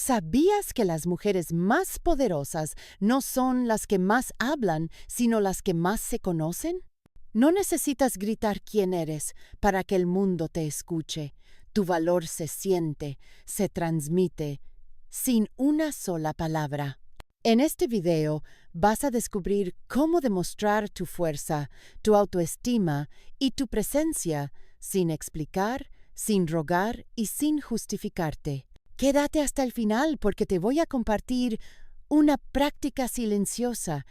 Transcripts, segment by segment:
¿Sabías que las mujeres más poderosas no son las que más hablan, sino las que más se conocen? No necesitas gritar quién eres para que el mundo te escuche. Tu valor se siente, se transmite, sin una sola palabra. En este video vas a descubrir cómo demostrar tu fuerza, tu autoestima y tu presencia sin explicar, sin rogar y sin justificarte. Quédate hasta el final porque te voy a compartir una práctica silenciosa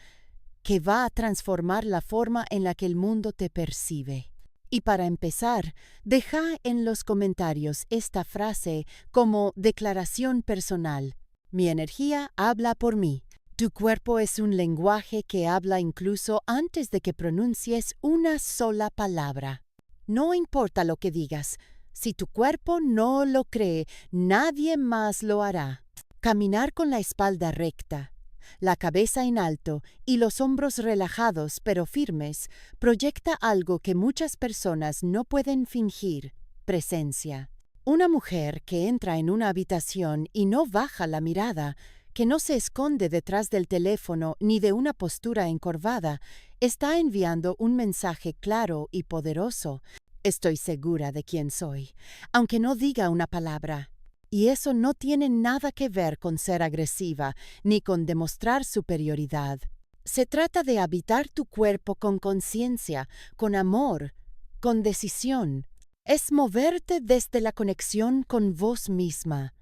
que va a transformar la forma en la que el mundo te percibe. Y para empezar, deja en los comentarios esta frase como declaración personal. Mi energía habla por mí. Tu cuerpo es un lenguaje que habla incluso antes de que pronuncies una sola palabra. No importa lo que digas, si tu cuerpo no lo cree, nadie más lo hará. Caminar con la espalda recta, la cabeza en alto y los hombros relajados pero firmes proyecta algo que muchas personas no pueden fingir: presencia. Una mujer que entra en una habitación y no baja la mirada, que no se esconde detrás del teléfono ni de una postura encorvada, está enviando un mensaje claro y poderoso. Estoy segura de quién soy, aunque no diga una palabra. Y eso no tiene nada que ver con ser agresiva ni con demostrar superioridad. Se trata de habitar tu cuerpo con conciencia, con amor, con decisión. Es moverte desde la conexión con vos misma.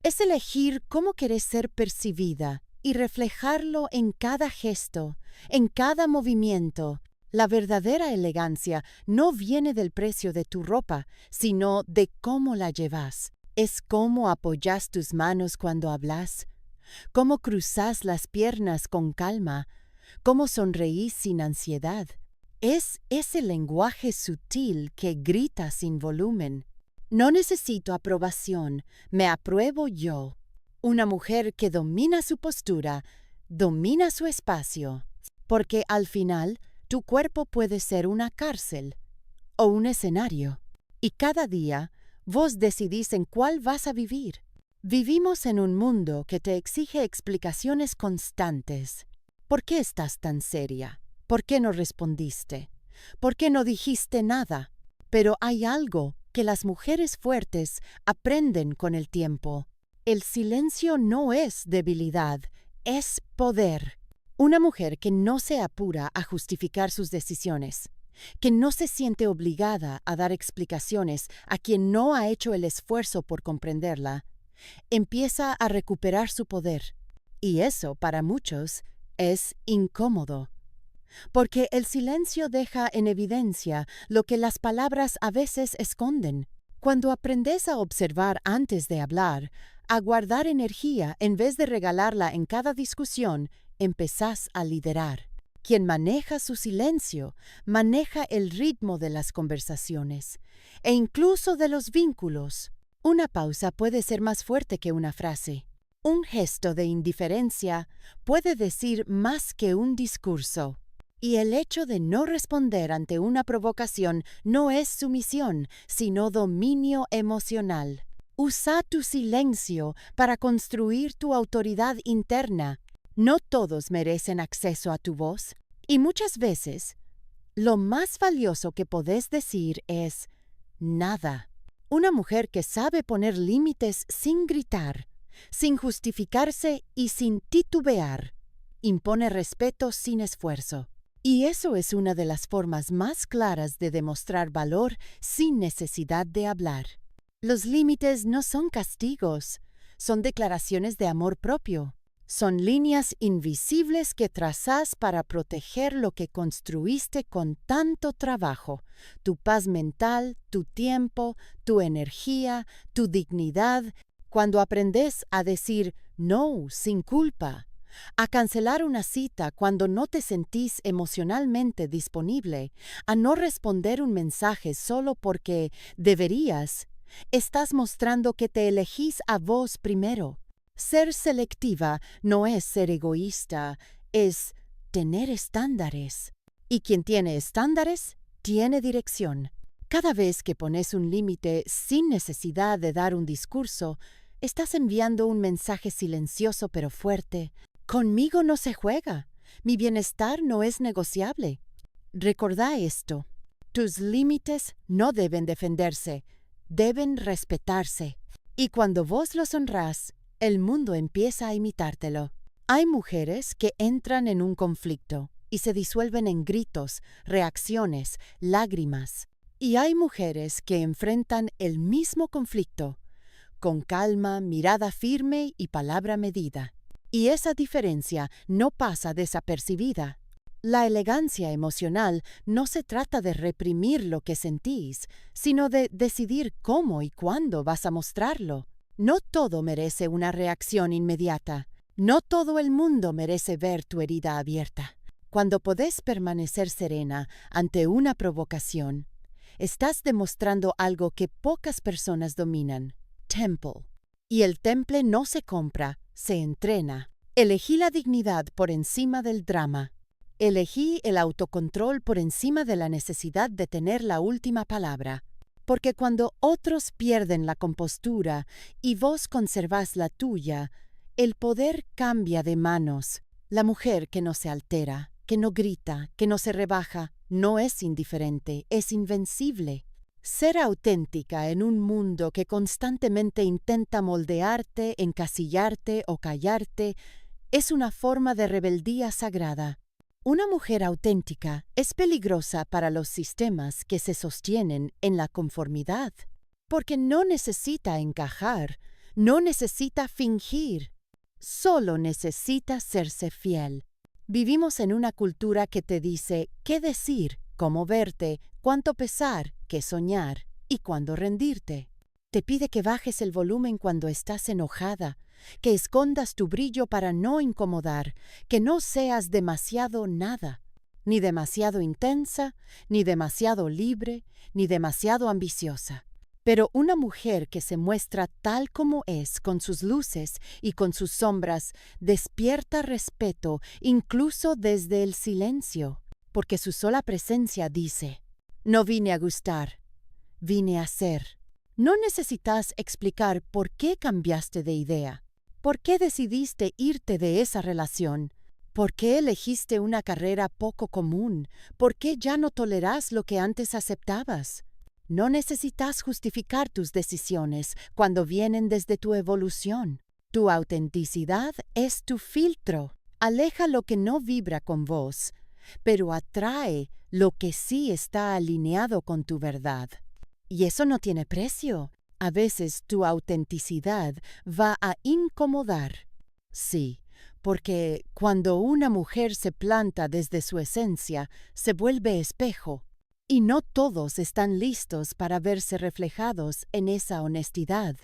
Es elegir cómo querés ser percibida y reflejarlo en cada gesto, en cada movimiento. La verdadera elegancia no viene del precio de tu ropa, sino de cómo la llevas. Es cómo apoyas tus manos cuando hablas, cómo cruzas las piernas con calma, cómo sonreís sin ansiedad. Es ese lenguaje sutil que grita sin volumen. No necesito aprobación, me apruebo yo. Una mujer que domina su postura, domina su espacio, porque al final tu cuerpo puede ser una cárcel o un escenario, y cada día vos decidís en cuál vas a vivir. Vivimos en un mundo que te exige explicaciones constantes. ¿Por qué estás tan seria? ¿Por qué no respondiste? ¿Por qué no dijiste nada? Pero hay algo que las mujeres fuertes aprenden con el tiempo. El silencio no es debilidad, es poder. Una mujer que no se apura a justificar sus decisiones, que no se siente obligada a dar explicaciones a quien no ha hecho el esfuerzo por comprenderla, empieza a recuperar su poder. Y eso, para muchos, es incómodo. Porque el silencio deja en evidencia lo que las palabras a veces esconden. Cuando aprendes a observar antes de hablar, a guardar energía en vez de regalarla en cada discusión, empezás a liderar. Quien maneja su silencio, maneja el ritmo de las conversaciones e incluso de los vínculos. Una pausa puede ser más fuerte que una frase. Un gesto de indiferencia puede decir más que un discurso. Y el hecho de no responder ante una provocación no es sumisión, sino dominio emocional. Usa tu silencio para construir tu autoridad interna. No todos merecen acceso a tu voz, y muchas veces lo más valioso que podés decir es nada. Una mujer que sabe poner límites sin gritar, sin justificarse y sin titubear, impone respeto sin esfuerzo. Y eso es una de las formas más claras de demostrar valor sin necesidad de hablar. Los límites no son castigos, son declaraciones de amor propio. Son líneas invisibles que trazás para proteger lo que construiste con tanto trabajo: tu paz mental, tu tiempo, tu energía, tu dignidad. Cuando aprendes a decir no sin culpa, a cancelar una cita cuando no te sentís emocionalmente disponible, a no responder un mensaje solo porque deberías, estás mostrando que te elegís a vos primero. Ser selectiva no es ser egoísta, es tener estándares. Y quien tiene estándares, tiene dirección. Cada vez que pones un límite sin necesidad de dar un discurso, Estás enviando un mensaje silencioso pero fuerte. Conmigo no se juega. Mi bienestar no es negociable. Recordá esto. Tus límites no deben defenderse, deben respetarse. Y cuando vos los honrás, el mundo empieza a imitártelo. Hay mujeres que entran en un conflicto y se disuelven en gritos, reacciones, lágrimas. Y hay mujeres que enfrentan el mismo conflicto con calma, mirada firme y palabra medida. Y esa diferencia no pasa desapercibida. La elegancia emocional no se trata de reprimir lo que sentís, sino de decidir cómo y cuándo vas a mostrarlo. No todo merece una reacción inmediata. No todo el mundo merece ver tu herida abierta. Cuando podés permanecer serena ante una provocación, estás demostrando algo que pocas personas dominan. Temple. Y el temple no se compra, se entrena. Elegí la dignidad por encima del drama. Elegí el autocontrol por encima de la necesidad de tener la última palabra. Porque cuando otros pierden la compostura y vos conservás la tuya, el poder cambia de manos. La mujer que no se altera, que no grita, que no se rebaja, no es indiferente, es invencible. Ser auténtica en un mundo que constantemente intenta moldearte, encasillarte o callarte es una forma de rebeldía sagrada. Una mujer auténtica es peligrosa para los sistemas que se sostienen en la conformidad, porque no necesita encajar, no necesita fingir, solo necesita serse fiel. Vivimos en una cultura que te dice qué decir, cómo verte, cuánto pesar, qué soñar y cuándo rendirte. Te pide que bajes el volumen cuando estás enojada, que escondas tu brillo para no incomodar, que no seas demasiado nada, ni demasiado intensa, ni demasiado libre, ni demasiado ambiciosa. Pero una mujer que se muestra tal como es, con sus luces y con sus sombras, despierta respeto incluso desde el silencio, porque su sola presencia dice: no vine a gustar, vine a ser. No necesitas explicar por qué cambiaste de idea, por qué decidiste irte de esa relación, por qué elegiste una carrera poco común, por qué ya no tolerás lo que antes aceptabas. No necesitas justificar tus decisiones cuando vienen desde tu evolución. Tu autenticidad es tu filtro. Aleja lo que no vibra con vos, pero atrae lo que sí está alineado con tu verdad. Y eso no tiene precio. A veces tu autenticidad va a incomodar. Sí, porque cuando una mujer se planta desde su esencia, se vuelve espejo. Y no todos están listos para verse reflejados en esa honestidad.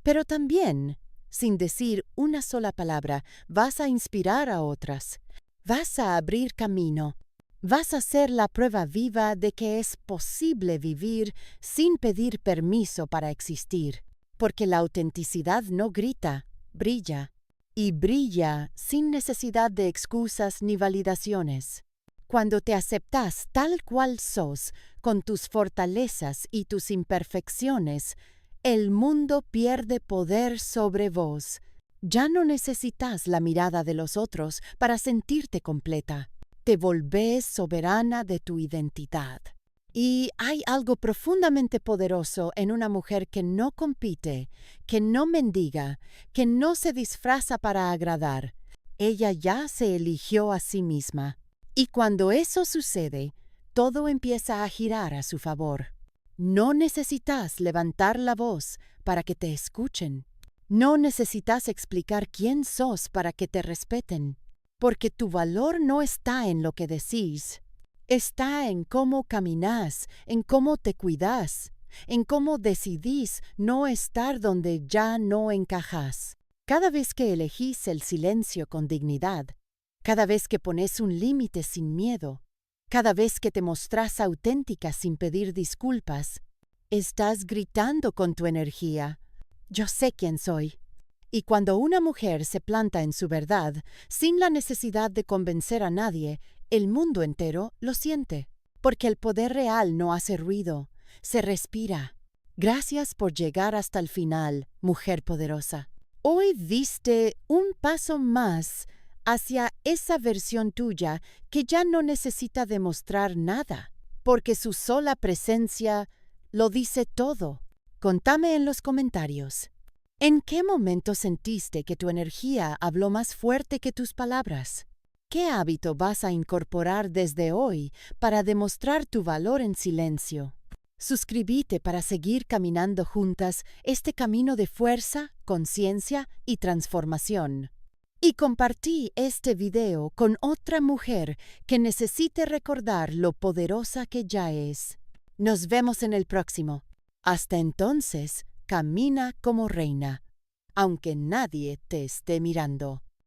Pero también, sin decir una sola palabra, vas a inspirar a otras. Vas a abrir camino. Vas a ser la prueba viva de que es posible vivir sin pedir permiso para existir, porque la autenticidad no grita, brilla, y brilla sin necesidad de excusas ni validaciones. Cuando te aceptas tal cual sos, con tus fortalezas y tus imperfecciones, el mundo pierde poder sobre vos. Ya no necesitas la mirada de los otros para sentirte completa. Te volvés soberana de tu identidad. Y hay algo profundamente poderoso en una mujer que no compite, que no mendiga, que no se disfraza para agradar. Ella ya se eligió a sí misma. Y cuando eso sucede, todo empieza a girar a su favor. No necesitas levantar la voz para que te escuchen. No necesitas explicar quién sos para que te respeten. Porque tu valor no está en lo que decís, está en cómo caminás, en cómo te cuidás, en cómo decidís no estar donde ya no encajás. Cada vez que elegís el silencio con dignidad, cada vez que pones un límite sin miedo, cada vez que te mostrás auténtica sin pedir disculpas, estás gritando con tu energía: yo sé quién soy. Y cuando una mujer se planta en su verdad, sin la necesidad de convencer a nadie, el mundo entero lo siente. Porque el poder real no hace ruido, se respira. Gracias por llegar hasta el final, mujer poderosa. Hoy diste un paso más hacia esa versión tuya que ya no necesita demostrar nada, porque su sola presencia lo dice todo. Contame en los comentarios. ¿En qué momento sentiste que tu energía habló más fuerte que tus palabras? ¿Qué hábito vas a incorporar desde hoy para demostrar tu valor en silencio? Suscríbete para seguir caminando juntas este camino de fuerza, conciencia y transformación. Y compartí este video con otra mujer que necesite recordar lo poderosa que ya es. Nos vemos en el próximo. Hasta entonces, camina como reina, aunque nadie te esté mirando.